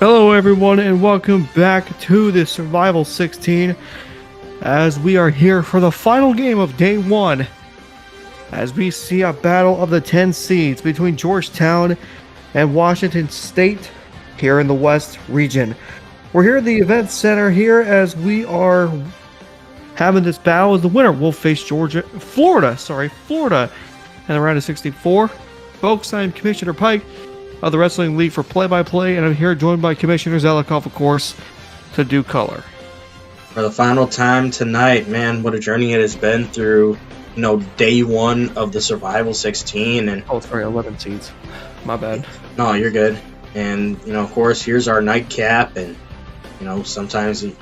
Hello everyone and welcome back to the Survival 16 as we are here for the final game of day 1 as we see a battle of the 10 seeds between Georgetown and Washington State here in the West region. We're here at the event center here as we are having this battle as the winner will face Florida in the round of 64. Folks, I'm Commissioner Pike of the Wrestling League for play-by-play, and I'm here joined by Commissioner Zelikoff, of course, to do color. For the final time tonight, man, what a journey it has been through, day 1 of the Survival 16. And oh, sorry, 11 seeds. My bad. No, you're good. And, of course, here's our nightcap, and, sometimes you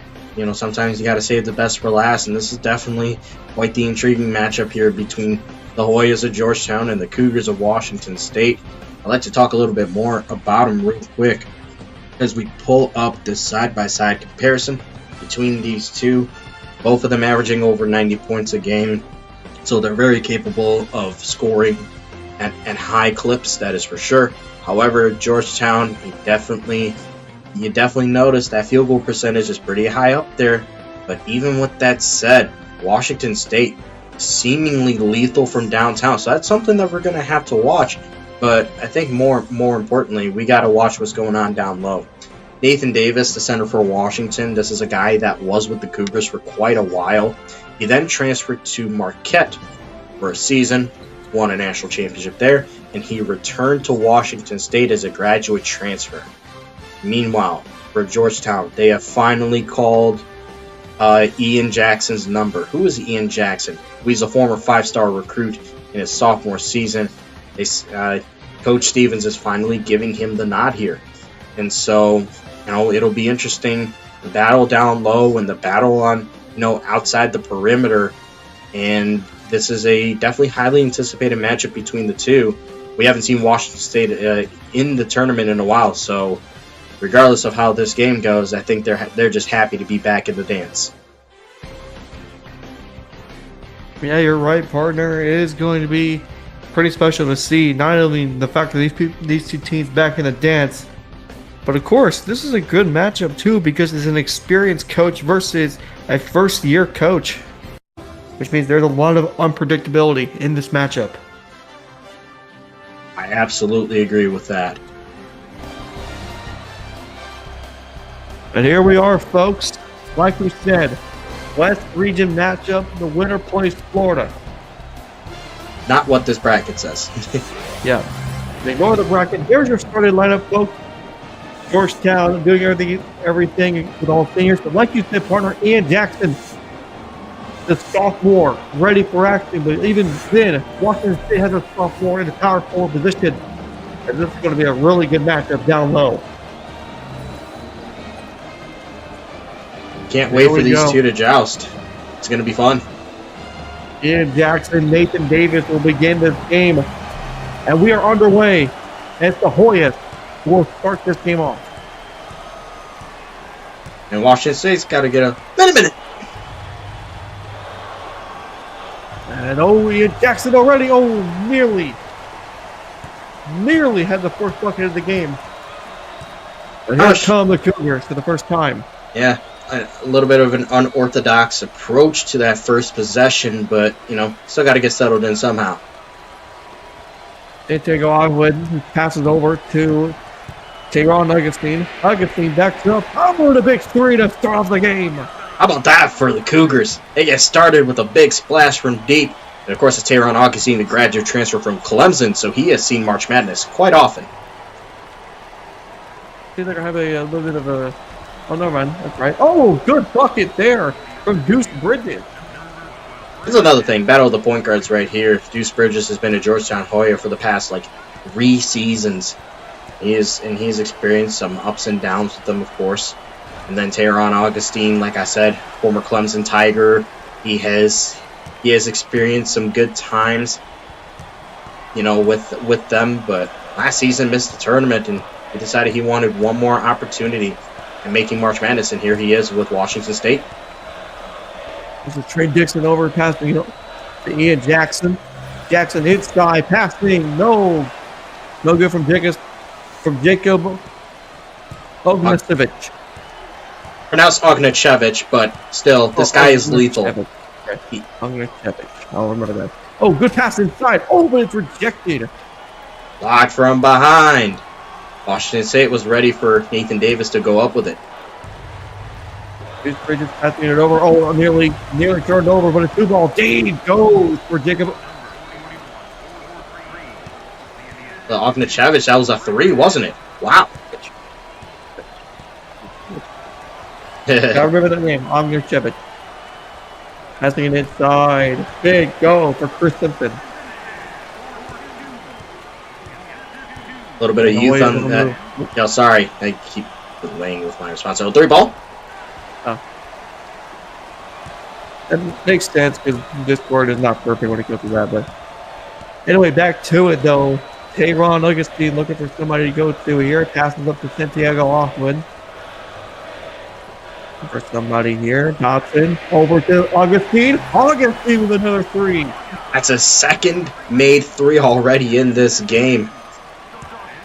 got to save the best for last, and this is definitely quite the intriguing matchup here between the Hoyas of Georgetown and the Cougars of Washington State. I'd like to talk a little bit more about them real quick as we pull up this side-by-side comparison between these two. Both of them averaging over 90 points a game, so they're very capable of scoring at high clips, that is for sure. However, Georgetown, you definitely notice that field goal percentage is pretty high up there. But even with that said, Washington State seemingly lethal from downtown, so that's something that we're going to have to watch. But I think more importantly, we got to watch what's going on down low. Nathan Davis, the center for Washington, this is a guy that was with the Cougars for quite a while. He then transferred to Marquette for a season, won a national championship there, and he returned to Washington State as a graduate transfer. Meanwhile, for Georgetown, they have finally called Ian Jackson's number. Who is Ian Jackson? He's a former 5-star recruit in his sophomore season. Coach Stevens is finally giving him the nod here. And so, it'll be interesting. The battle down low and the battle on, outside the perimeter. And this is a definitely highly anticipated matchup between the two. We haven't seen Washington State in the tournament in a while. So, regardless of how this game goes, I think they're just happy to be back in the dance. Yeah, you're right, partner. It is going to be pretty special to see not only the fact that these two teams back in the dance, but of course this is a good matchup too because it's an experienced coach versus a first-year coach, which means there's a lot of unpredictability in this matchup. I absolutely agree with that. And here we are, folks. Like we said, West Region matchup. The winner plays Florida. Not what this bracket says. Yeah. Ignore the bracket. Here's your starting lineup, folks. Georgetown doing everything with all seniors. But like you said, partner, Ian Jackson, the sophomore, ready for action. But even then, Washington State has a sophomore in the power forward position. And this is going to be a really good matchup down low. Can't wait for these two to joust. It's going to be fun. Ian Jackson, Nathan Davis will begin this game. And we are underway. And it's the Hoyas who will start this game off. And Washington State's got to get a minute. And Ian Jackson already, nearly had the first bucket of the game. But here come the Cougars for the first time. Yeah. A little bit of an unorthodox approach to that first possession, but, still got to get settled in somehow. They take Ogwood, passes over to Tayron Augustine. Augustine backs up. Over the big three to start off the game. How about that for the Cougars? They get started with a big splash from deep. And, of course, it's Tayron Augustine, the graduate transfer from Clemson, so he has seen March Madness quite often. Seems like I have a little bit of a... Oh, no, man. That's right. Oh, good bucket there from Deuce Bridges. This is another thing. Battle of the point guards right here. Deuce Bridges has been a Georgetown Hoya for the past, 3 seasons. He's experienced some ups and downs with them, of course. And then Tayron Augustine, like I said, former Clemson Tiger. He has experienced some good times, with them. But last season missed the tournament, and he decided he wanted one more opportunity and making March Madness, and here he is with Washington State. This is Trey Dixon over passing to Ian Jackson. Jackson inside, passing, no good from Jacob. Ognjenovic. Pronounced Ognjenovic, but still, this guy is lethal. Okay. Ognjenovic. I'll remember that. Oh, good pass inside. Oh, but it's rejected. Blocked from behind. Washington State was ready for Nathan Davis to go up with it. Deuce Bridges passing it over. Oh, nearly turned over, but a 2-ball. Dave goes for Jacob. The Ognjenovic, that was a 3, wasn't it? Wow. Gotta remember that name, Ognjenovic. Passing it inside. Big go for Chris Simpson. A little bit of youth on that. Yeah, sorry. I keep delaying with my response. So, 3 ball. Oh. That makes sense because Discord is not perfect when it comes to that. But anyway, back to it though. Tayron Augustine looking for somebody to go to here. Passes up to Santiago Offwood. For somebody here. Dobson over to Augustine. Augustine with another 3. That's a second made 3 already in this game.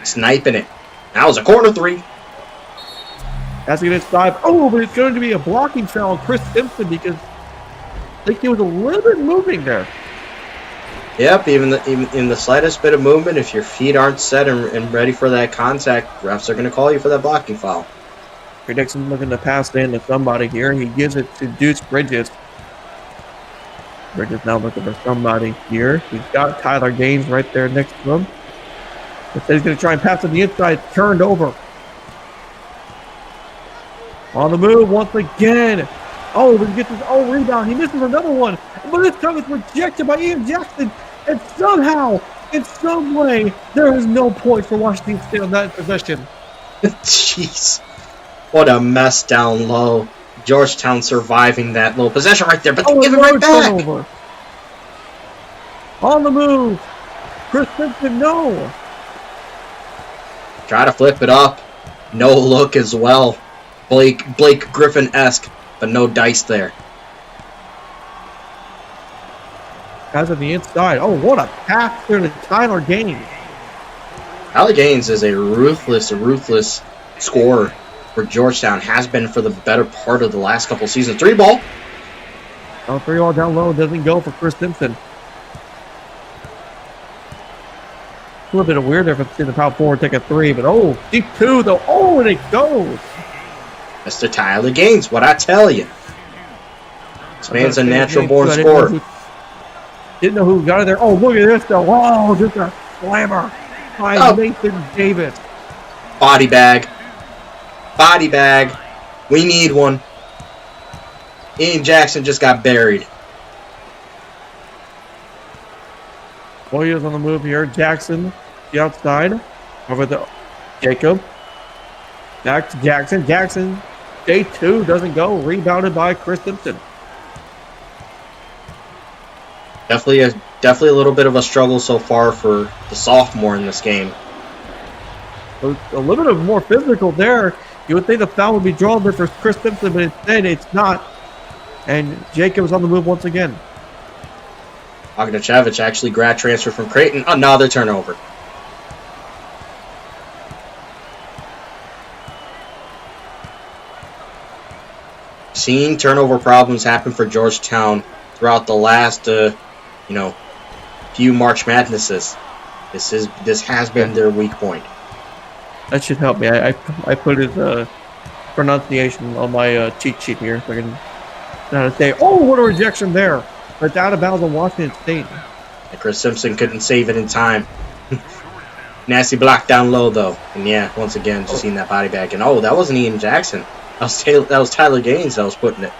Sniping it. That was a corner 3. Passing it inside. Oh, but it's going to be a blocking foul on Chris Simpson because I think he was a little bit moving there. Yep, even in the slightest bit of movement, if your feet aren't set and ready for that contact, refs are going to call you for that blocking foul. Dixon looking to pass it in to somebody here. He gives it to Deuce Bridges. Bridges now looking for somebody here. He's got Tyler Gaines right there next to him. Instead, he's going to try and pass it the inside. Turned over. On the move once again. Oh, but he gets his own rebound. He misses another one. But this time it's rejected by Ian Jackson. And somehow, in some way, there is no point for Washington State on that possession. Jeez. What a mess down low. Georgetown surviving that little possession right there, but they give it right back. Turnover. On the move. Chris Simpson, no. Try to flip it up. No look as well. Blake Griffin-esque, but no dice there. Guys on the inside. Oh, what a pass there to Tyler Gaines. Tyler Gaines is a ruthless scorer for Georgetown. Has been for the better part of the last couple seasons. 3 ball. Oh, 3 ball down low. Doesn't go for Chris Simpson. A little bit of weird there for the power forward take a 3, but oh, deep 2 though. Oh, and it goes. Mr. Tyler Gaines, what I tell you. This man's a natural born scorer. Didn't know who got it there. Oh, look at this though. Oh, just a slammer by Nathan Davis. Body bag. We need one. Ian Jackson just got buried. Warriors on the move here. Jackson, the outside. Over to Jacob. Back to Jackson. Jackson, day 2, doesn't go. Rebounded by Chris Simpson. Definitely a little bit of a struggle so far for the sophomore in this game. A little bit of more physical there. You would think the foul would be drawn there for Chris Simpson, but instead it's not. And Jacob's on the move once again. Ognjenovic actually grad transfer from Creighton. Another turnover. Seeing turnover problems happen for Georgetown throughout the last, few March Madnesses. This has been their weak point. That should help me. I put his pronunciation on my cheat sheet here so I can know how to say. Oh, what a rejection there! But out of bounds on Washington State. And Chris Simpson couldn't save it in time. Nasty block down low though, and yeah, once again, just seeing that body bag. And that wasn't Ian Jackson. That was Tyler Gaines that was putting it.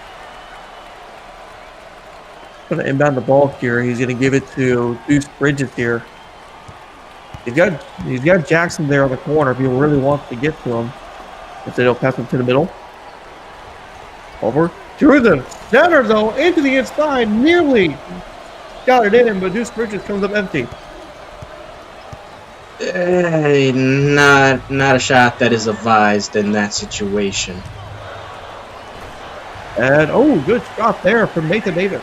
Going to inbound the ball here. He's going to give it to Deuce Bridges here. He's got Jackson there on the corner if he really wants to get to him. Instead, he'll pass him to the middle. Over to the center, though, into the inside. Nearly got it in, but Deuce Bridges comes up empty. Not a shot that is advised in that situation. And, good shot there from Nathan Davis.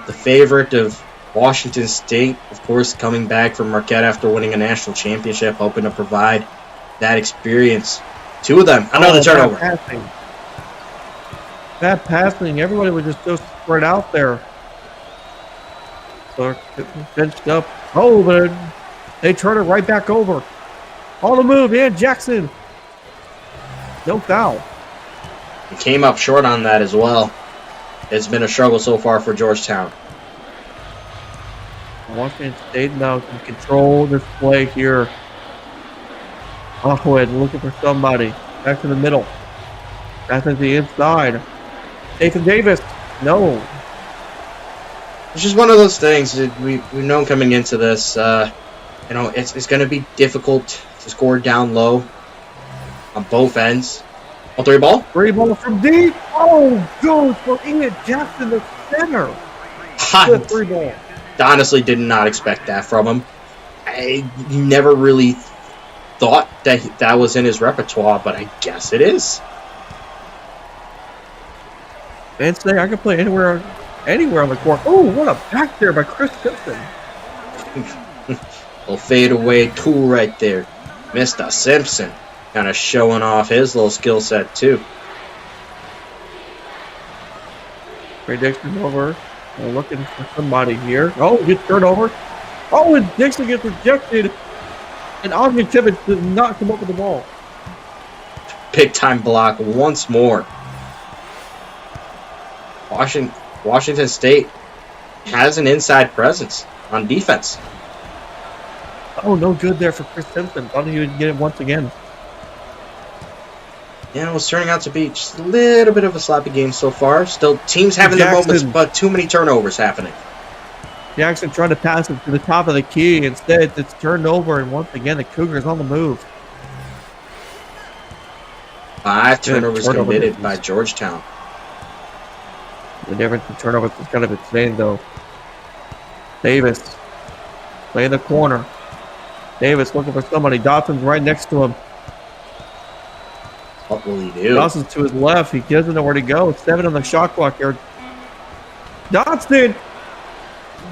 The favorite of Washington State, of course, coming back from Marquette after winning a national championship, hoping to provide that experience. Two of them. Another turnover. Bad passing. Everybody was just so spread out there. So benched up. Oh, but they turn it right back over. On the move, and Jackson. No foul. He came up short on that as well. It's been a struggle so far for Georgetown. Washington State now can control this play here. Ahmed looking for somebody. Back to the middle. Back to the inside. Nathan Davis. No. It's just one of those things that we've known coming into this. It's going to be difficult to score down low on both ends. Oh, three ball? Three ball from deep. Oh, good for Ian Jackson, the center. Good three ball. Honestly, did not expect that from him. I never really thought that was in his repertoire, but I guess it is. And say I can play anywhere on the court. Oh, what a back there by Chris Simpson. Little fadeaway tool right there. Mr. Simpson kind of showing off his little skill set too. Ray Dixon over. We're looking for somebody here. Oh, gets turned over. Oh, and Dixon gets rejected. And Ognichevich does not come up with the ball. Big time block once more. Washington State has an inside presence on defense. Oh, no good there for Chris Simpson. Thought he would get it once again. Yeah, it was turning out to be just a little bit of a sloppy game so far. Still, teams having their moments, but too many turnovers happening. Jackson trying to pass it to the top of the key. Instead, it's turned over, and once again, the Cougars on the move. 5 turnovers committed by Georgetown. The difference in turnovers is kind of insane, though. Davis, play in the corner. Davis looking for somebody. Dotson's right next to him. What will he do? Dotson's to his left. He doesn't know where to go. 7 on the shot clock here. Dotson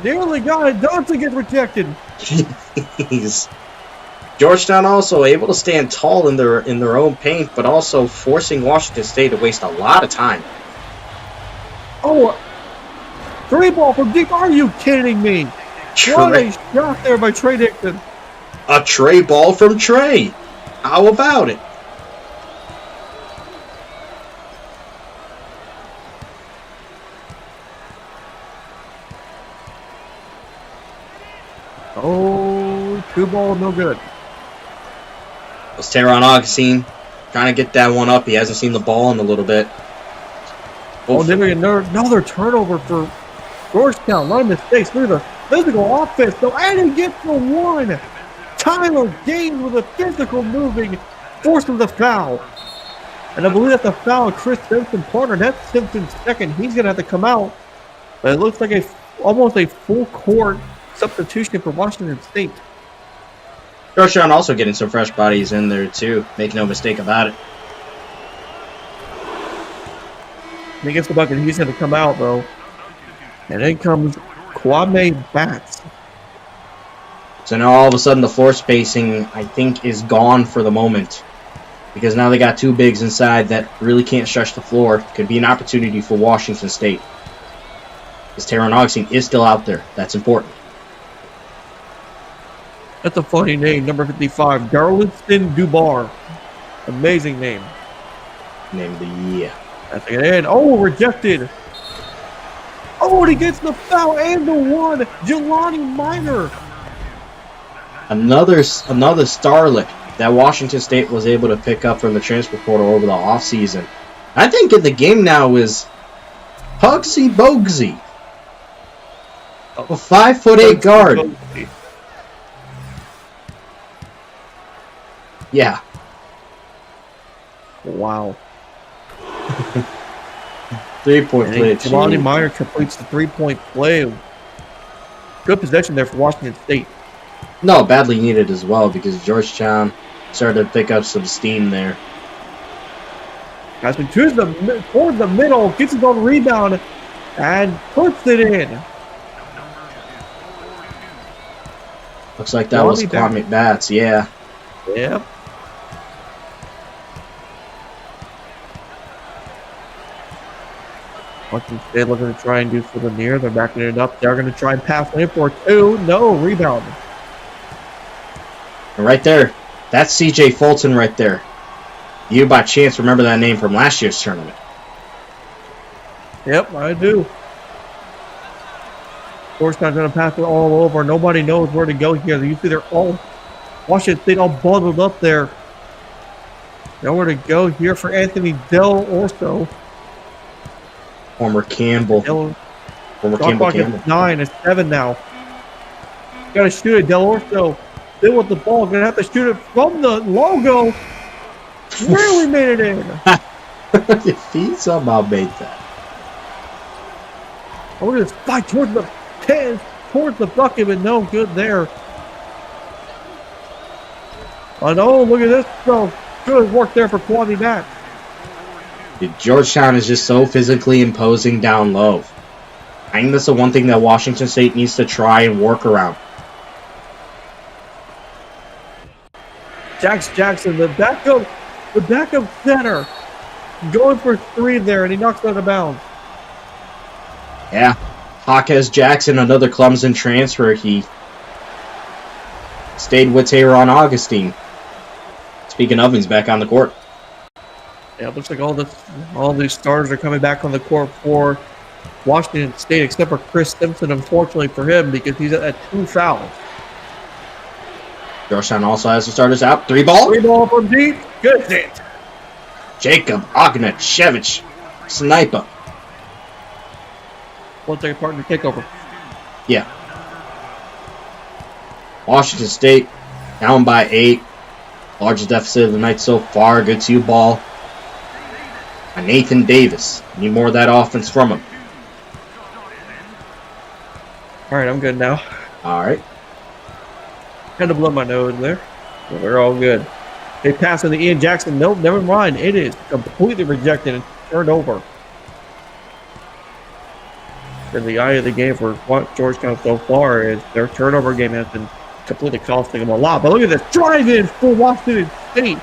nearly got it. Dotson gets rejected. Jeez. Georgetown also able to stand tall in their own paint, but also forcing Washington State to waste a lot of time. Oh, three ball from deep. Are you kidding me? What a shot there by Trey Dixon. A Trey ball from Trey. How about it? Oh, two ball, no good. It was Teron Augustine trying to get that one up. He hasn't seen the ball in a little bit. Oh, then we get another turnover for Georgetown. A lot of mistakes. Look at the physical offense, though, and he gets the one. Tyler Gaines with a physical moving, forcing the foul. And I believe that's the foul of Chris Simpson partner. That's Simpson's second. He's going to have to come out. But it looks like almost a full court substitution for Washington State. Georgetown also getting some fresh bodies in there, too. Make no mistake about it. He gets the bucket. He's going to come out, though. And then comes Kwame Batts. So now all of a sudden the floor spacing, I think, is gone for the moment. Because now they got two bigs inside that really can't stretch the floor. Could be an opportunity for Washington State. Because Teron Augustine is still out there. That's important. That's a funny name, number 55. Darlington Dubar. Amazing name. Name of the year. That's it in. Oh, rejected. Oh, and he gets the foul and the one. Jelani Minor. Another starlet that Washington State was able to pick up from the transfer portal over the offseason. I think in the game now is Pugsy Bogsy. A 5'8" guard. Yeah. Wow. 3-point play. Jelani Minor completes the 3-point play. Good possession there for Washington State. No, badly needed as well because Georgetown started to pick up some steam there. Has been toward the middle, gets his own rebound, and puts it in. Looks like that was Kwame Kwame Bats, yeah. Yep. Washington State looking to try and do something near. They're backing it up. They're going to try and pass in for 2. No, rebound. And right there, that's C.J. Fulton right there. You, by chance, remember that name from last year's tournament. Yep, I do. Georgetown's going to pass it all over. Nobody knows where to go here. You see they're all, Washington State all bundled up there. Nowhere to go here for Anthony Del Orso. Former Campbell. Former Campbell. 9, it's 7 now. Got to shoot it, Del Orso. Still with the ball. Going to have to shoot it from the logo. Really made it in. He somehow made that. Oh, look at this fight towards the pin, towards the bucket, but no good there. Oh no, look at this. So good work there for Kwame Mack. Georgetown is just so physically imposing down low. I think that's the one thing that Washington State needs to try and work around. Jackson, the backup center, going for 3 there, and he knocks it out of bounds. Yeah, Hawkes Jackson, another Clemson transfer. He stayed with Tayron Augustine. Speaking of, he's back on the court. Yeah, it looks like all these starters are coming back on the court for Washington State, except for Chris Simpson, unfortunately for him, because he's at 2 fouls. Georgetown also has the starters out. 3 ball. 3 ball from deep. Good hit. Jacob Ognachevich. Sniper. We'll take a partner takeover. Yeah. Washington State down by 8. Largest deficit of the night so far. Good 2 ball. And Nathan Davis. Need more of that offense from him. All right, I'm good now. All right. Kind of blow my nose there. But we're all good. They pass on the Ian Jackson. Nope, never mind. It is completely rejected and turned over. In the eye of the game for Georgetown so far is their turnover game has been completely costing them a lot. But look at this drive-in for Washington State.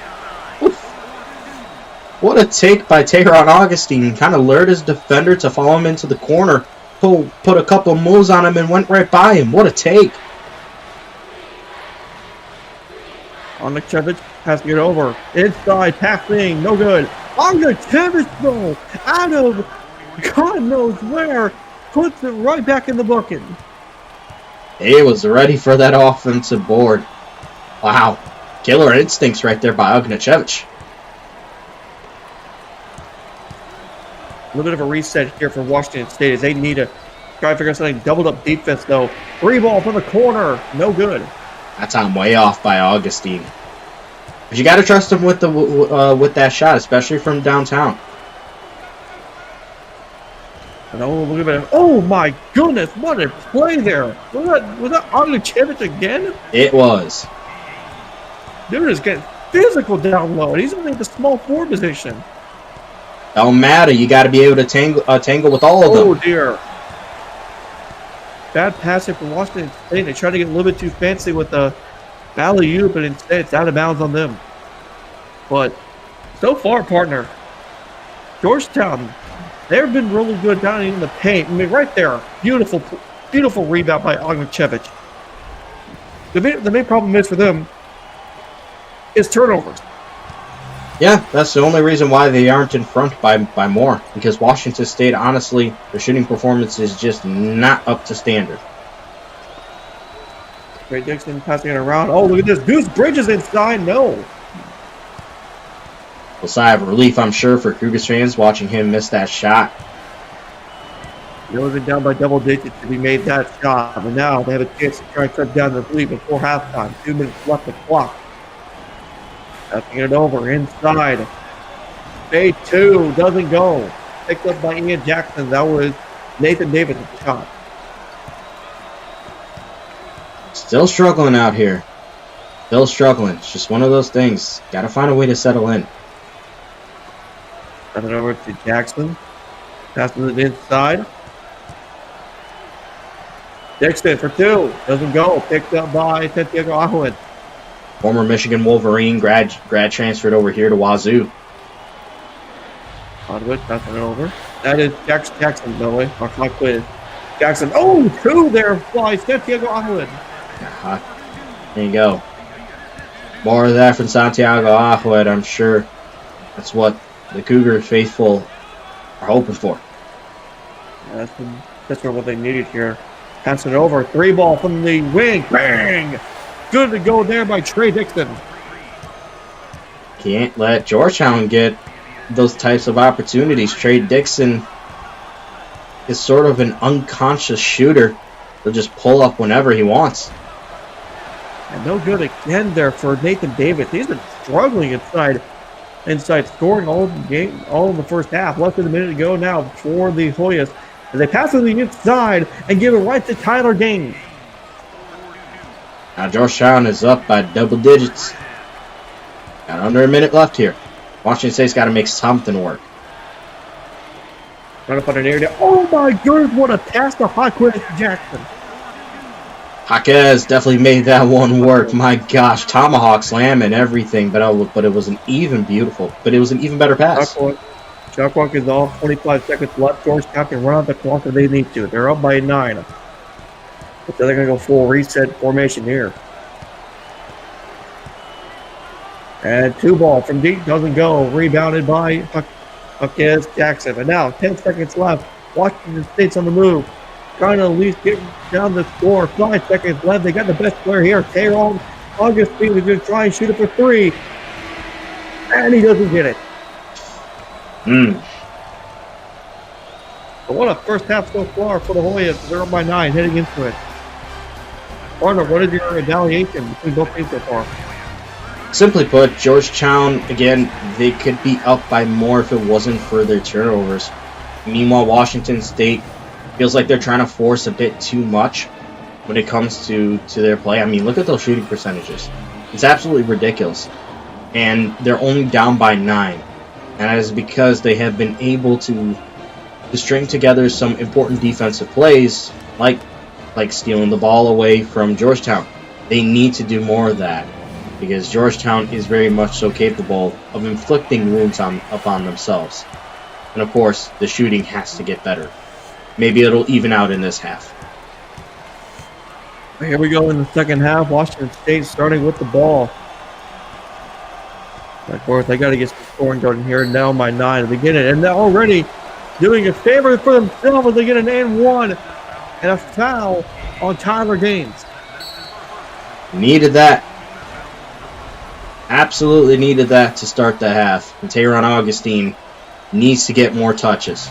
What a take by Tayron Augustine. Kind of lured his defender to follow him into the corner. Put a couple moves on him and went right by him. What a take. Ognachevich passing it over. Inside, passing, no good. Ognachevich, though, out of God knows where, puts it right back in the bucket. He was ready for that offensive board. Wow. Killer instincts right there by Ognachevich. A little bit of a reset here for Washington State as they need to try to figure out something. Doubled up defense, though. 3 ball from the corner. No good. That's on way off by Augustine. But you got to trust him with the with that shot, especially from downtown. And oh, look at that. Oh, my goodness. What a play there. Was that Ognachevich again? It was. Dude is getting physical down low. He's only in the small forward position. Don't matter. You got to be able to tangle with all of them. Oh, dear. Bad passing from Washington State. They tried to get a little bit too fancy with the alley-oop, but instead it's out of bounds on them. But so far, partner, Georgetown, they've been really good down in the paint. I mean, right there, beautiful rebound by Ognachevich. The main problem is for them is turnovers. Yeah, that's the only reason why they aren't in front by more. Because Washington State, honestly, their shooting performance is just not up to standard. Great Dixon passing it around. Oh, look at this. Goose Bridges inside. No. A sigh of relief, I'm sure, for Cougars fans watching him miss that shot. They would have been down by double digits if he made that shot. But now they have a chance to try and cut down the lead before halftime. 2 minutes left to clock. Passing it over inside. Fade 2 doesn't go. Picked up by Ian Jackson. That was Nathan Davis at the shot. Still struggling out here. Still struggling. It's just one of those things. Got to find a way to settle in. Pass it over to Jackson. Passes it inside. Dixon for 2. Doesn't go. Picked up by Santiago Ahmed. Former Michigan Wolverine grad transferred over here to Wazoo. Ahmed passing it over. That is Jackson, by the way. Our clock quiz. Jackson. Oh, 2 there by Santiago Ahmed. There you go. More of that from Santiago Ahmed, I'm sure. That's what the Cougar faithful are hoping for. Yeah, that's what they needed here. Passing it over. 3 ball from the wing. Bang! Good to go there by Trey Dixon. Can't let Georgetown get those types of opportunities. Trey Dixon is sort of an unconscious shooter. He'll just pull up whenever he wants. And no good again there for Nathan Davis. He's been struggling inside scoring all in the first half. Less than a minute to go now for the Hoyas. And they pass to the inside and give it right to Tyler Gaines. Now Georgetown is up by double digits. Got under a minute left here. Washington State's got to make something work. Trying to put an area. Oh my goodness, what a pass to Jaquez Jackson. Jaquez definitely made that one work. My gosh, tomahawk slam and everything, but it was an even better pass. Shot clock is off. 25 seconds left. Georgetown can run out the clock if they need to. They're up by 9. But they're going to go full reset formation here. And 2 ball from deep doesn't go. Rebounded by Jaquez Jackson. And now 10 seconds left. Washington State's on the move. Trying to at least get down the score. 5 seconds left. They got the best player here. Tyrone Augustine is going to try and shoot it for 3. And he doesn't get it. But what a first half so far for the Hoyas. They're up by 9 heading into it. Arnold, what is your evaluation between both teams so far? Simply put, Georgetown, again, they could be up by more if it wasn't for their turnovers. Meanwhile, Washington State feels like they're trying to force a bit too much when it comes to their play. I mean, look at those shooting percentages. It's absolutely ridiculous. And they're only down by 9. And that is because they have been able to string together some important defensive plays, like stealing the ball away from Georgetown. They need to do more of that, because Georgetown is very much so capable of inflicting wounds upon themselves. And of course, the shooting has to get better. Maybe it'll even out in this half. Here we go in the second half. Washington State starting with the ball. Of course, they got to get some scoring going here. Now by 9 at the beginning. And they're already doing a favor for themselves as they get an and-1 and a foul on Tyler Gaines. Needed that. Absolutely needed that to start the half. And Tyrone Augustine needs to get more touches.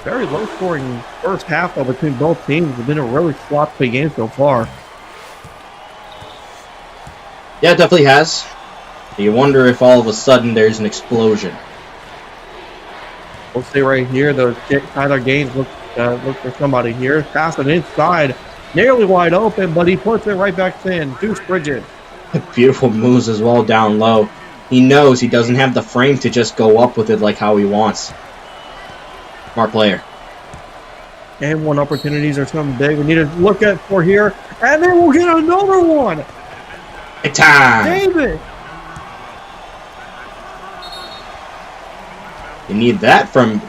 Very low-scoring first half though between both teams. It's been a really sloppy game so far. Yeah, it definitely has. You wonder if all of a sudden there's an explosion. We'll see right here, though. Tyler Gaines look for somebody here. Passing inside. Nearly wide open, but he puts it right back in. Deuce Bridges. Beautiful moves as well down low. He knows he doesn't have the frame to just go up with it like how he wants. Smart player. And 1 opportunities are something big we need to look at for here. And then we'll get another one. Big time. David. You need that from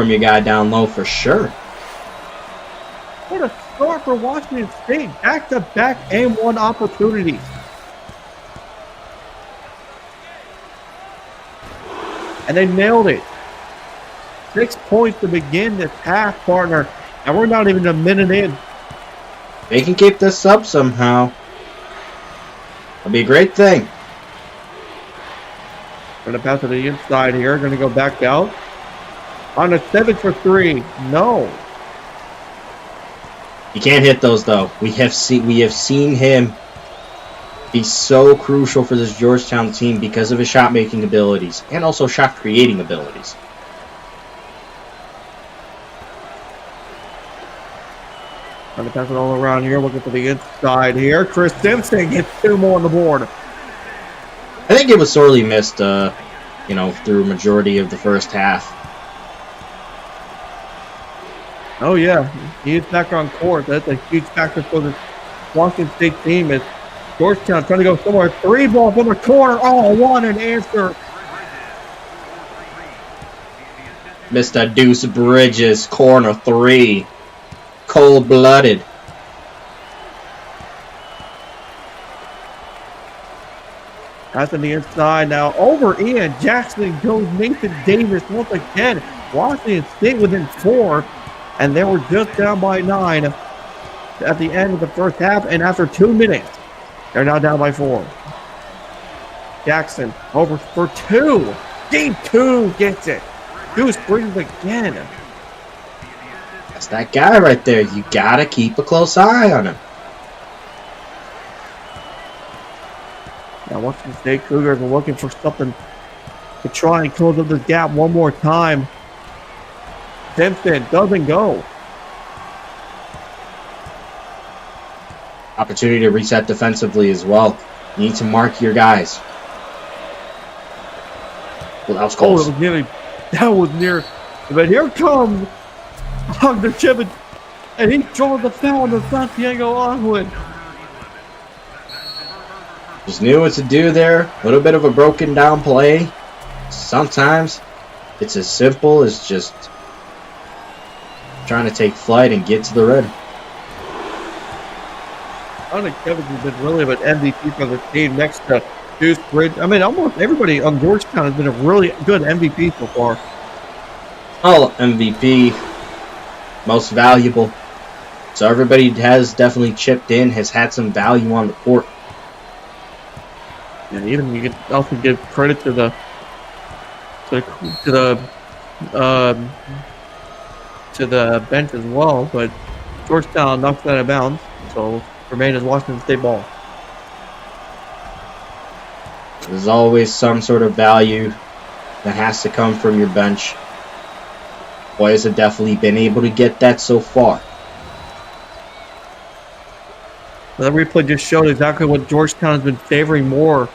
your guy down low for sure. What a start for Washington State. Back-to-back and 1 opportunities. And they nailed it. 6 points to begin this half, partner. And we're not even a minute in. They can keep this up somehow. That'll be a great thing. Going to pass to the inside here. Going to go back out. On a 7 for 3. No. You can't hit those though. We have seen him be so crucial for this Georgetown team because of his shot making abilities and also shot creating abilities. Trying to pass it all around here. Looking for the inside here. Chris Simpson gets 2 more on the board. I think it was sorely missed, through a majority of the first half. Oh yeah, he is back on court. That's a huge factor for the Washington State team. As Georgetown trying to go somewhere. 3 ball from the corner. Oh, what an answer. Mr. Deuce Bridges, corner 3. Cold-blooded. That's on the inside now. Over Ian Jackson goes Nathan Davis once again. Washington State within 4, and they were just down by 9 at the end of the first half. And after 2 minutes, they're now down by 4. Jackson over for 2. Game 2 gets it. Deuce brings it again. That's that guy right there. You gotta keep a close eye on him. Now, Washington State Cougars are looking for something to try and close up this gap one more time. Simpson doesn't go. Opportunity to reset defensively as well. You need to mark your guys. Well, that was close. That was near. But here comes Ogden Chibbett, and he draws the foul to Santiago Ogwood. Just knew what to do there. A little bit of a broken down play. Sometimes it's as simple as just trying to take flight and get to the rim. Ogden Chibbett has been really an MVP for the team next to Deuce Bridge. I mean, almost everybody on Georgetown has been a really good MVP so far. All MVP, most valuable. So everybody has definitely chipped in, has had some value on the court. And even you can also give credit to the bench as well, but Georgetown knocked that out of bounds, so remain as Washington State ball. There's always some sort of value that has to come from your bench. Boys have definitely been able to get that so far. The replay just showed exactly what Georgetown has been favoring more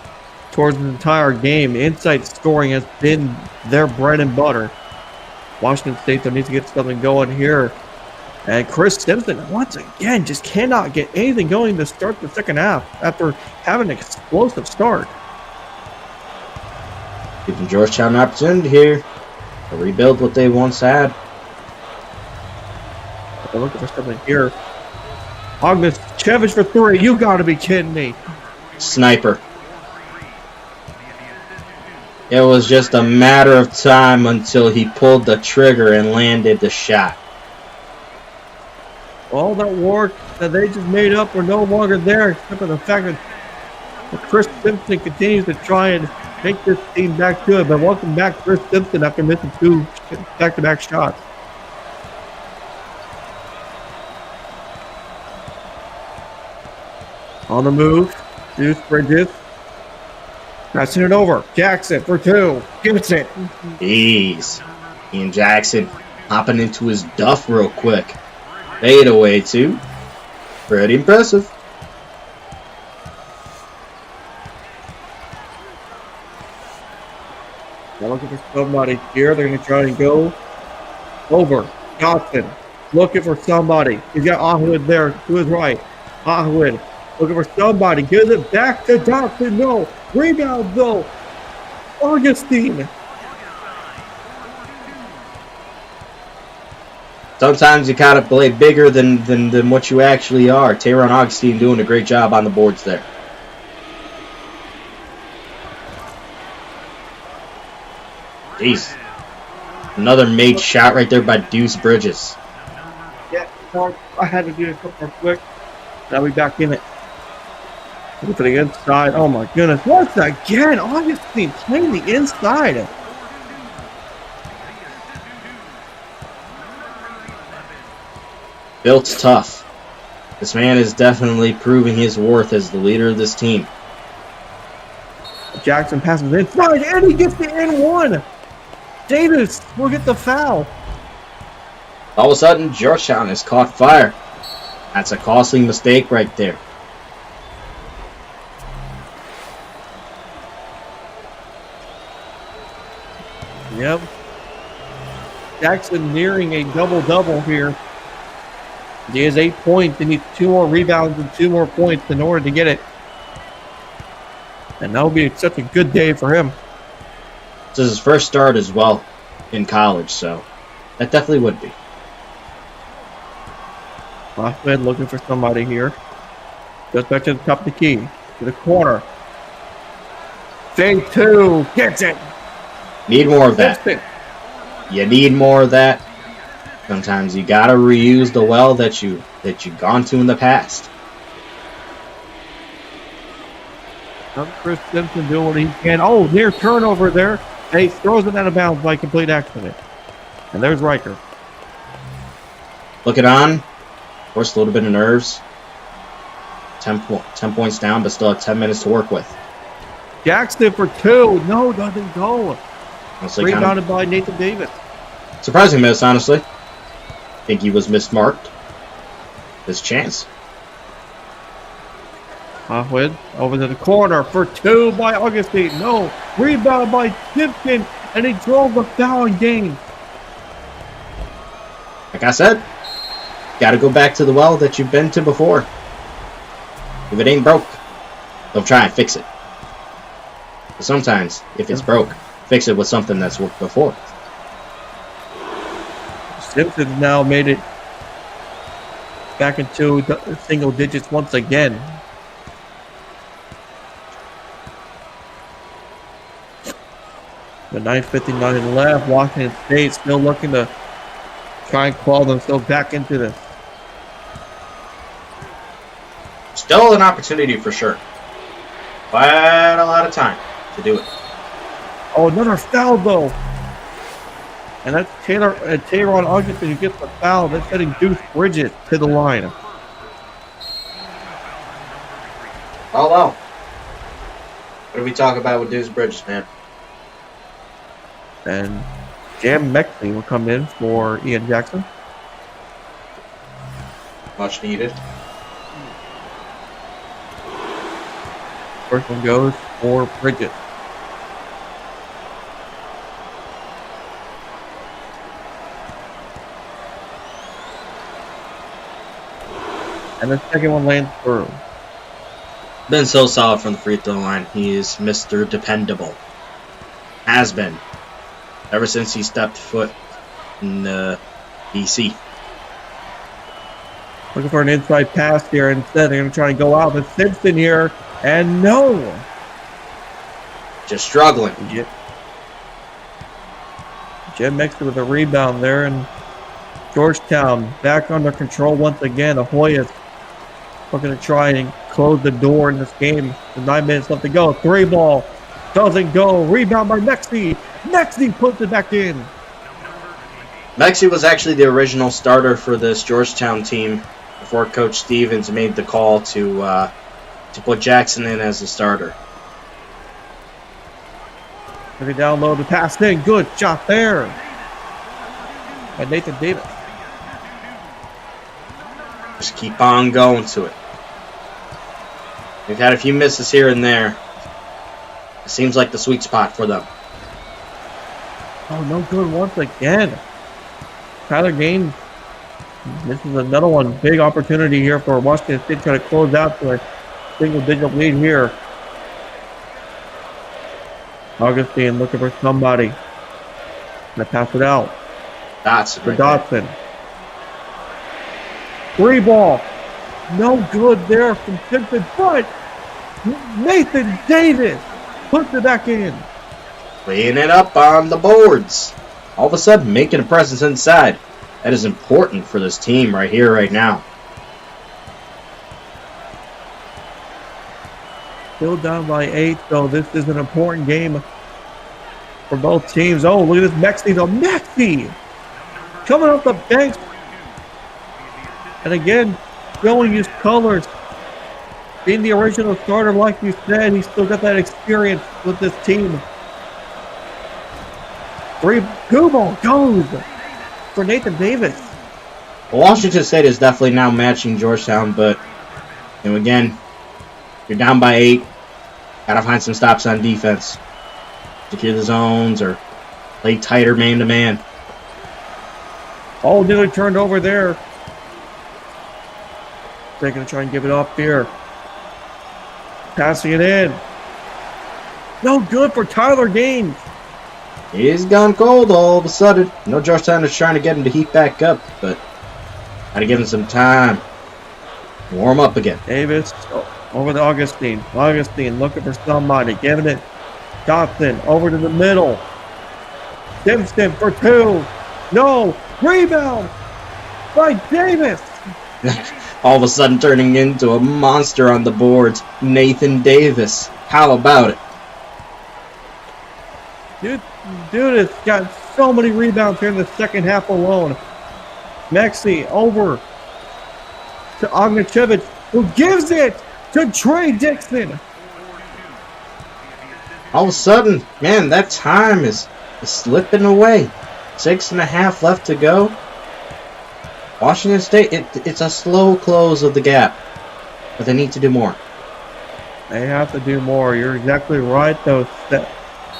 towards the entire game. Inside scoring has been their bread and butter. Washington State though needs to get something going here. And Chris Simpson, once again, just cannot get anything going to start the second half after having an explosive start. Giving Georgetown an opportunity here to rebuild what they once had. They're looking for something here. August Chevich for 3. You got to be kidding me. Sniper. It was just a matter of time until he pulled the trigger and landed the shot. All that work that they just made up were no longer there, except for the fact that Chris Simpson continues to try and make this team back to it. But welcome back, Chris Simpson, after missing 2 back-to-back shots. On the move, Deuce Bridges. Passing it over. Jackson for 2. Gets it. Jeez. Ian Jackson hopping into his duff real quick. Fade away too. Pretty impressive. They're looking for somebody here. They're going to try and go over. Johnson looking for somebody. He's got Ahwood there to his right. Ahwood looking for somebody. Gives it back to Johnson. No. Rebound though. Augustine. Sometimes you gotta play bigger than what you actually are. Taron Augustine doing a great job on the boards there. Jeez. Another made shot right there by Deuce Bridges. Yeah, I had to do it real quick. Now we back in it. Look for the inside. Oh my goodness. Once again, Augustine playing the inside. Built tough. This man is definitely proving his worth as the leader of this team. Jackson passes inside, and he gets the N1. Davis will get the foul. All of a sudden, Georgetown has caught fire. That's a costly mistake right there. Yep. Jackson nearing a double-double here He has 8 points. He needs 2 more rebounds and 2 more points in order to get it. And that would be such a good day for him. This is his first start as well in college, so that definitely would be. Ahmed looking for somebody here. Goes back to the top of the key. To the corner. Fade 2. Gets it. Need more of that. You need more of that. Sometimes you gotta reuse the well that you've gone to in the past. Chris Simpson doing what he can. Oh, near turnover there. And he throws it out of bounds by complete accident. And there's Riker. Looking on. Of course, a little bit of nerves. 10 points down, but still have 10 minutes to work with. Jackson for 2. No, doesn't go. Honestly, rebounded by Nathan Davis. Surprising miss, honestly. Think he was mismarked. His chance. Ahmed over to the corner for 2 by Augustine. No. Rebound by Simpson. And he drove the foul and game. Like I said, got to go back to the well that you've been to before. If it ain't broke, don't try and fix it. But sometimes, if it's broke, fix it with something that's worked before. Simpson now made it back into single digits once again. The 9:59 left. Washington State still looking to try and claw themselves back into this. Still an opportunity for sure. Quite a lot of time to do it. Oh, another foul though. And that's Tayron Augustine who gets the foul. That's setting Deuce Bridges to the line. Oh, well. What do we talk about with Deuce Bridges, man? And Jam Mexley will come in for Ian Jackson. Much needed. First one goes for Bridges. And the second one lands through. Been so solid from the free throw line. He is Mr. Dependable. Has been. Ever since he stepped foot in DC. Looking for an inside pass here. Instead, they're going to try and go out with Simpson here. And no. Just struggling. Jim Mexley with a rebound there. And Georgetown back under control once again. Ahoyas looking to try and close the door in this game. With 9 minutes left to go. 3 ball. Doesn't go. Rebound by Mexley. Mexley puts it back in. Mexley was actually the original starter for this Georgetown team before Coach Stevens made the call to put Jackson in as the starter. Let me download the pass in. Good shot there. By Nathan Davis. Just keep on going to it. They've had a few misses here and there. It seems like the sweet spot for them. Oh, no good once again. Tyler Gaines. This is another one. Big opportunity here for Washington State trying to close out to a single-digit lead here. Augustine looking for somebody. Gonna pass it out. Dotson. For Dotson. 3 ball. No good there from Simpson, but Nathan Davis puts it back in. Laying it up on the boards. All of a sudden, making a presence inside. That is important for this team right here, right now. Still down by 8, so this is an important game for both teams. Oh, look at this Mexley, though. Mexley coming off the bench. And again, showing his colors. Being the original starter, like you said, he's still got that experience with this team. 3 ball goes for Nathan Davis. Well, Washington State is definitely now matching Georgetown, but again, you're down by 8. Gotta find some stops on defense. Secure the zones or play tighter man-to-man. Oh, nearly turned over there. They're going to try and give it up here. Passing it in. No good for Tyler Gaines. He's gone cold all of a sudden. No, Georgetown is trying to get him to heat back up, but gotta give him some time. Warm up again. Davis over to Augustine. Augustine looking for somebody. Giving it. Dotson over to the middle. Simpson for 2. No. Rebound by Davis. All of a sudden turning into a monster on the boards. Nathan Davis. How about it? Dude has got so many rebounds here in the second half alone. Maxey over to Ognachevich, who gives it to Trey Dixon. All of a sudden, man, that time is slipping away. 6.5 left to go. Washington State, it's a slow close of the gap, but they need to do more. They have to do more. You're exactly right, though.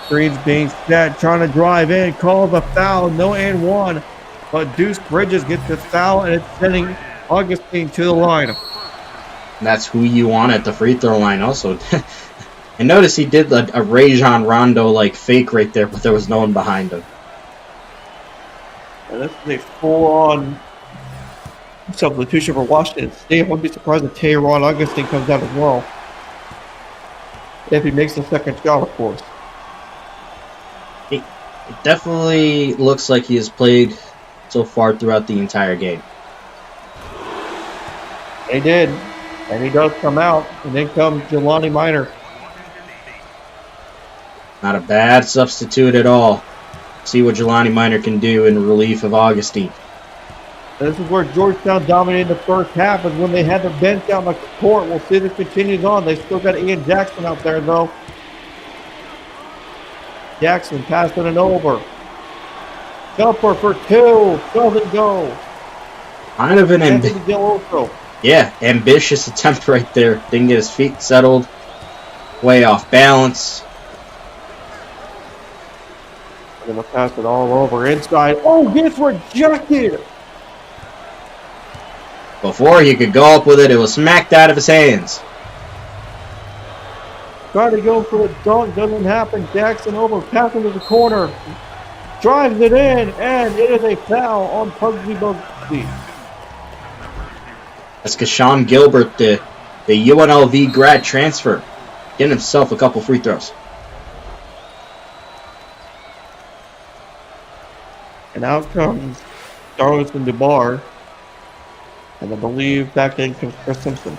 Screens being set, trying to drive in, calls a foul, no and one. But Deuce Bridges gets the foul, and it's sending Augustine to the line. That's who you want at the free throw line also. And notice he did a Rajon Rondo-like fake right there, but there was no one behind him. And this is a full-on substitution for Washington State. I wouldn't be surprised if Tayron Augustine comes out as well. If he makes the second shot, of course. It definitely looks like he has played so far throughout the entire game. They did. And he does come out. And then comes Jelani Minor. Not a bad substitute at all. See what Jelani Minor can do in relief of Augustine. This is where Georgetown dominated the first half, is when they had the bench down the court. We'll see if it continues on. They still got Ian Jackson out there, though. Jackson passing it over. Jumper for 2. Doesn't go. Kind of an ambitious attempt right there. Didn't get his feet settled. Way off balance. They're going to pass it all over inside. Oh, gets rejected. Before he could go up with it, it was smacked out of his hands. Trying to go for the dunk, doesn't happen. Jackson over, passing to the corner. Drives it in, and it is a foul on Pugsy Bugsy. That's Kashawn Gilbert, the UNLV grad transfer, getting himself a couple free throws. And out comes Darlington DeBar. And I believe back in comes Chris Simpson.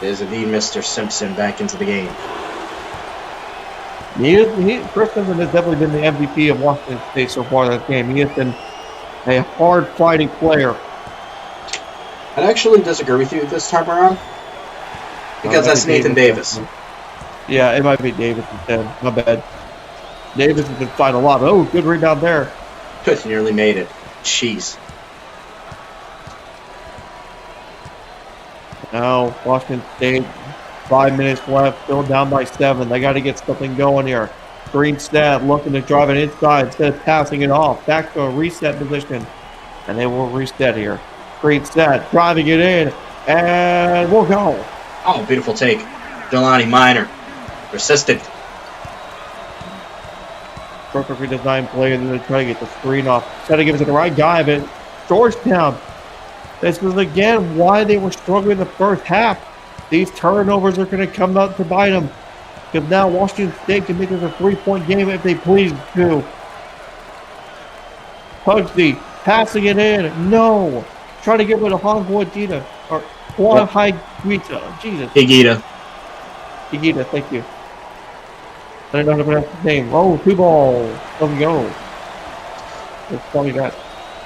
It is indeed Mr. Simpson back into the game. Chris Simpson has definitely been the MVP of Washington State so far in this game. He has been a hard-fighting player. I'd actually disagree with you this time around. Because that's Nathan Davis. Yeah, it might be Davis instead. My bad. Davis has been fighting a lot. Oh, good rebound there. Just nearly made it. Jeez. Now, Washington State, 5 minutes left, still down by 7. They got to get something going here. Greenstead looking to drive it inside instead of passing it off. Back to a reset position. And they will reset here. Greenstead driving it in. And we'll go. Oh, beautiful take. Jelani Minor. Persistent. Perfectly designed play, and then they try to get the screen off. Try to give it to the right guy, but Georgetown. This was, again, why they were struggling in the first half. These turnovers are going to come out to bite them. Because now Washington State can make this a 3-point game if they please to. Pugsy passing it in. No. Trying to give it to Higuita. Or Juan Higuita. Jesus. Higuita. Higuita, thank you. I don't know how to pronounce his name. Oh, 2 ball. Doesn't go. Just tell me that.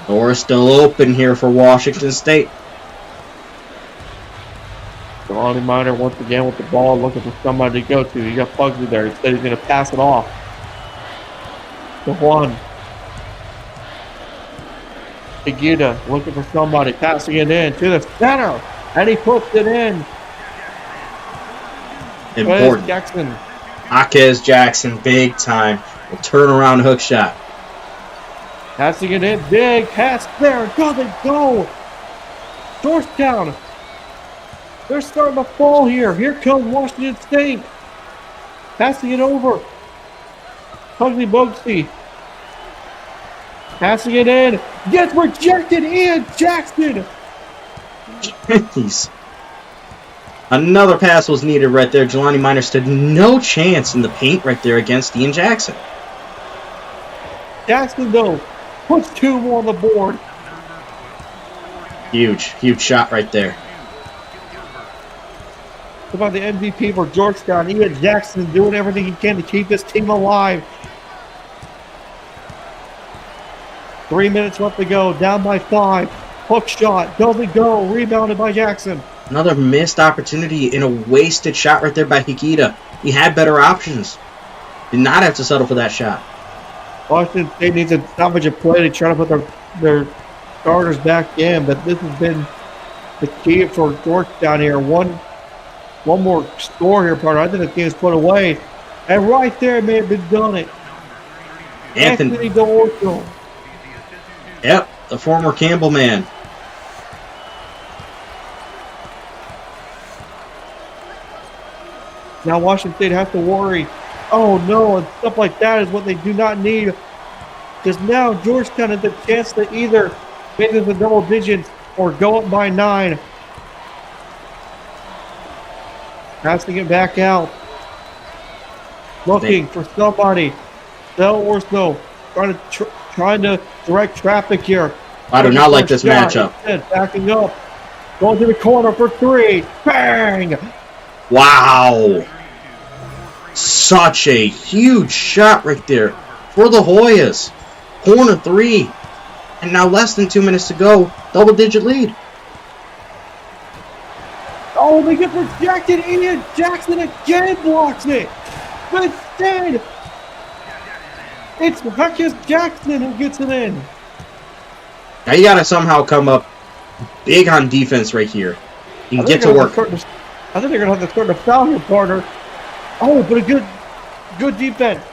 Door still open here for Washington State. Jelani Minor once again with the ball, looking for somebody to go to. You got Pugsy there. Instead, he's going to pass it off to Juan. Higuita looking for somebody, passing it in to the center, and he puts it in. Important. Jackson. Akez Jackson, big time. A turnaround hook shot. Passing it in, big pass there. Doesn't go. Georgetown They're starting to fall here. Here comes Washington State. Passing it over. Hugley Bogsty. Passing it in. Gets rejected. Ian Jackson. Jeez. Another pass was needed right there. Jelani Minor stood no chance in the paint right there against Ian Jackson. Jackson, though, puts 2 more on the board. Huge shot right there. How about the MVP for Georgetown? Ian Jackson doing everything he can to keep this team alive. 3 minutes left to go. Down by 5. Hook shot. Doesn't go. Rebounded by Jackson. Another missed opportunity and a wasted shot right there by Hikita. He had better options. Did not have to settle for that shot. Washington State needs to salvage a play to try to put their starters back in, but this has been the key for Georgetown here. One more score here, partner. I think the game is put away. And right there may have been done it. Anthony DeOrso. Yep, the former Campbell man. Now Washington State has to worry. Oh no, and stuff like that is what they do not need. Because now Georgetown has the chance to either make it the double digits or go up by 9. Passing it back out. Looking for somebody. DeOrso trying to direct traffic here. I do not like this matchup. Backing up. Going to the corner for 3. Bang! Wow. Such a huge shot right there for the Hoyas. Corner 3. And now less than 2 minutes to go. Double-digit lead. Oh, they get rejected. Ian Jackson again blocks it. But instead, it's Marcus Jackson who gets it in. Now you got to somehow come up big on defense right here. You can get to work. I think they're going to have to start to foul here, partner. Oh, but a good defense.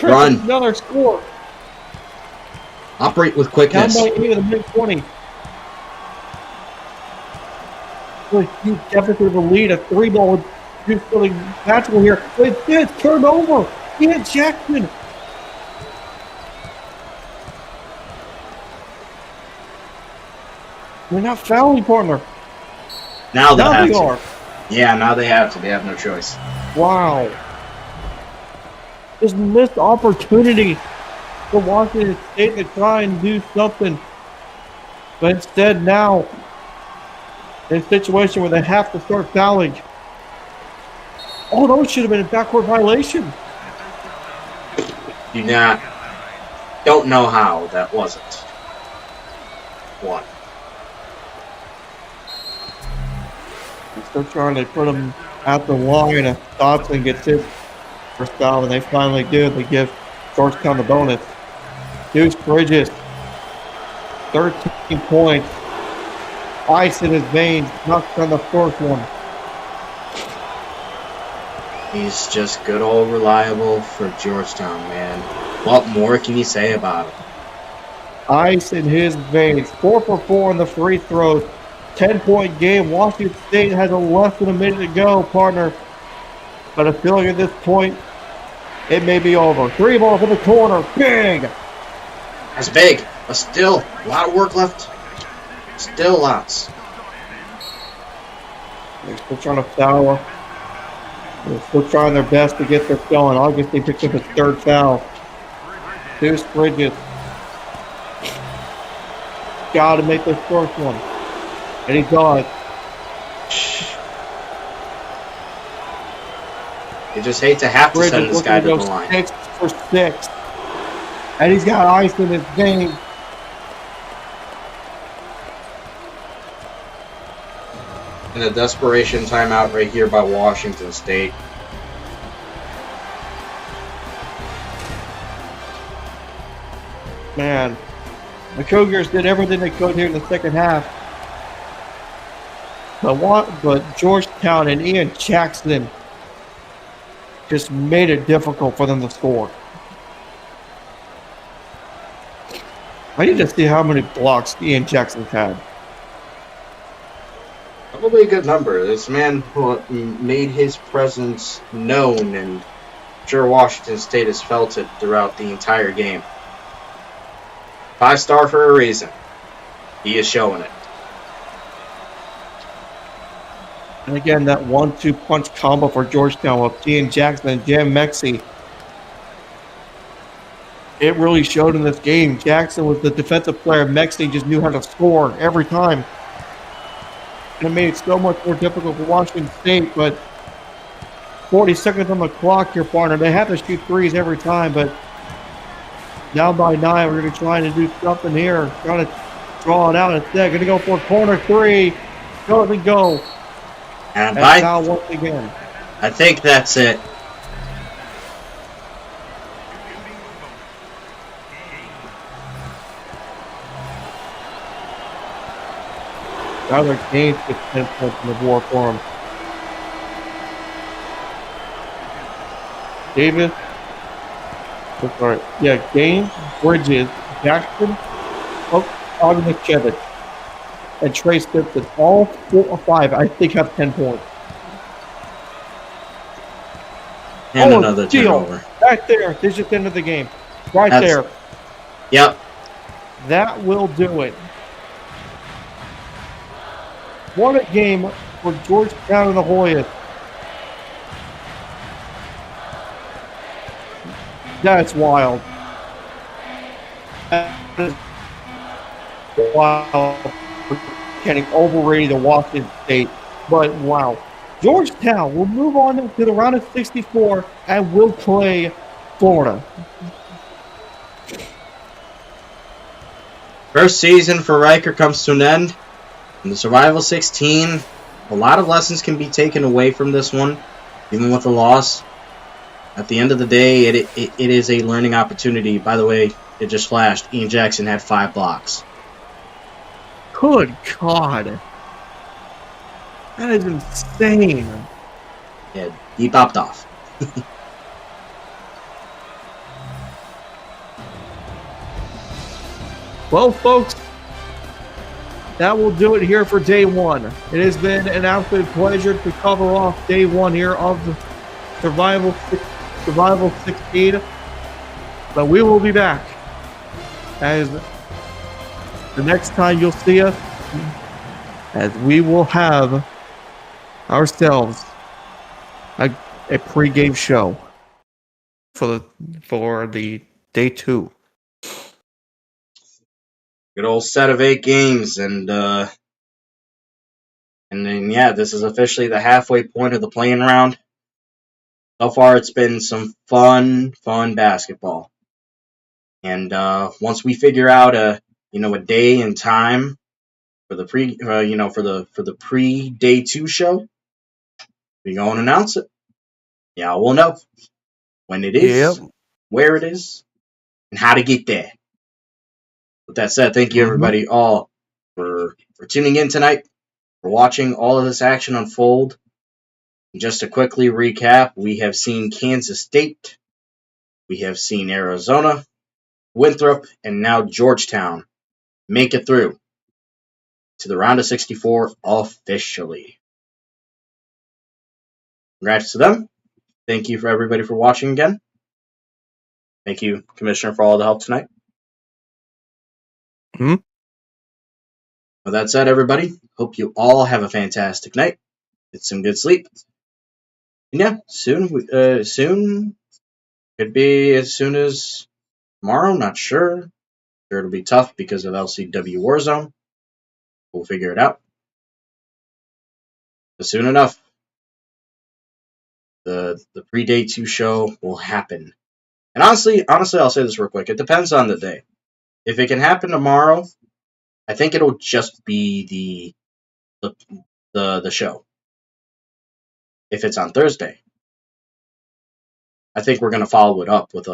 Run. Another score. Operate with quickness. Down by 8 in the mid-20. A huge deficit of the lead. A 3-ball would do something natural here. But it's turned over. Ian Jackson. They're not fouling, partner. Now they Now have they to. are. Yeah, now they have to. They have no choice. Wow. This missed opportunity for Washington State to try and do something. But instead now, in a situation where they have to start fouling. Oh, those should have been a backcourt violation. Don't know how that wasn't one. They're trying to put them at the line. Dodson gets his first foul, and they finally do. They give Georgetown the bonus. Deuce Bridges, 13 points. Ice in his veins, knocks on the fourth one. He's just good old reliable for Georgetown, man. What more can you say about him? Ice in his veins. 4 for 4 on the free throws. 10-point game. Washington State has less than a minute to go, partner. But I feel like at this point, it may be over. 3-ball from the corner. Bang! That's big, but still, a lot of work left. Still lots. They're still trying to foul. They're still trying their best to get this going. Augustine picks up his 3rd foul. Deuce Bridges. Got to make this first one. And he does. You just hate to have to Bridges send this guy to the go line. 6 for 6. And he's got ice in his veins. And a desperation timeout right here by Washington State. Man, the Cougars did everything they could here in the second half. But Georgetown and Ian Jackson just made it difficult for them to score. I need to see how many blocks Ian Jackson's had. probably a good number. This man made his presence known, and I'm sure Washington State has felt it throughout the entire game. 5-star for a reason. He is showing it. And again, that 1-2 punch combo for Georgetown with Ian Jackson and Jam Mexi. It really showed in this game. Jackson was the defensive player. Mexi just knew how to score every time. And it made it so much more difficult for Washington State, but 40 seconds on the clock here, partner. They have to shoot threes every time, but down by 9, we're going to try to do something here. Trying to draw it out instead. Going to go for a corner 3. Doesn't go. And now once again. I think that's it. Tyler Gaines gets 10 points in the board for him. Davis. Sorry. Yeah, Gaines, Bridges, Jackson, Ognichevich, and Trey Simpson. All 4 or 5, I think, have 10 points. And another turnover. Right there. This is the end of the game. That's there. Yep. That will do it. What a game for Georgetown and the Hoyas. That's wild. That is wild. Getting overrated to Washington State. But wow. Georgetown will move on to the round of 64 and will play Florida. First season for Riker comes to an end. In the Survival 16, a lot of lessons can be taken away from this one, even with a loss. At the end of the day, it is a learning opportunity. By the way, it just flashed. Ian Jackson had 5 blocks. Good God. That is insane. Yeah, he popped off. Well, folks, that will do it here for day 1. It has been an absolute pleasure to cover off day 1 here of the Survival 16. But we will be back as the next time you'll see us, as we will have ourselves a pregame show for the day 2. Good old set of 8 games, and then yeah, this is officially the halfway point of the playing round. So far, it's been some fun basketball. And once we figure out a day and time for the pre day 2 show, we go and announce it. Yeah, we'll know when it is, where it is, and how to get there. With that said, thank you everybody all for tuning in tonight, for watching all of this action unfold. And just to quickly recap, we have seen Kansas State, we have seen Arizona, Winthrop, and now Georgetown make it through to the round of 64 officially. Congrats to them. Thank you for everybody for watching again. Thank you, Commissioner, for all the help tonight. With that said, everybody, hope you all have a fantastic night. Get some good sleep. And yeah, soon could be as soon as tomorrow. Not sure. Sure, it'll be tough because of LCW Warzone. We'll figure it out. But soon enough, the pre-day 2 show will happen. And honestly, I'll say this real quick. It depends on the day. If it can happen tomorrow, I think it'll just be the show. If it's on Thursday, I think we're gonna follow it up with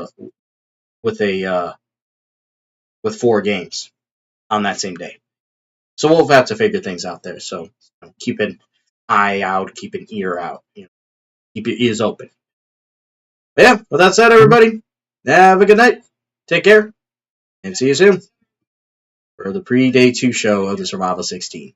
4 games on that same day. So we'll have to figure things out there. So keep an eye out, keep an ear out, keep your ears open. But yeah, with that said, everybody, have a good night. Take care, and see you soon for the pre-day 2 show of the Survival 16.